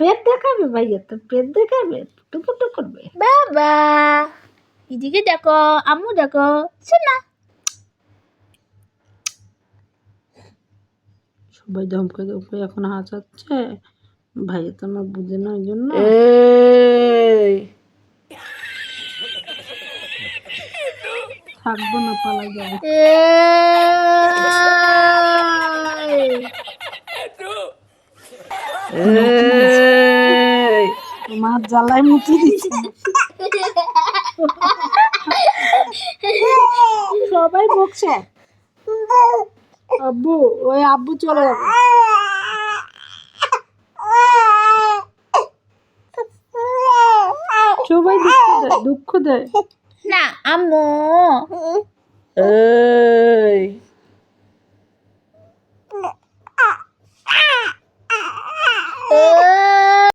পেট দেখাবে ভাইয়া, তো পেট দেখাবে, টুকুটুক করবে। বাবা এদিকে দেখো, আম্মু দেখো, শোনা। সবাই ধমকে ধমকে এখন হাসাচ্ছে, ভাইয়া তো আমার বুঝে না, ওই জন্য থাকবো না, পালাই যাবো। তোমার জ্বালায় মুচি দিচ্ছে, সবাই বকছে। আব্বু, ওই আব্বু চলে যাবে। সবাই দুঃখ দেয়। না আম্মু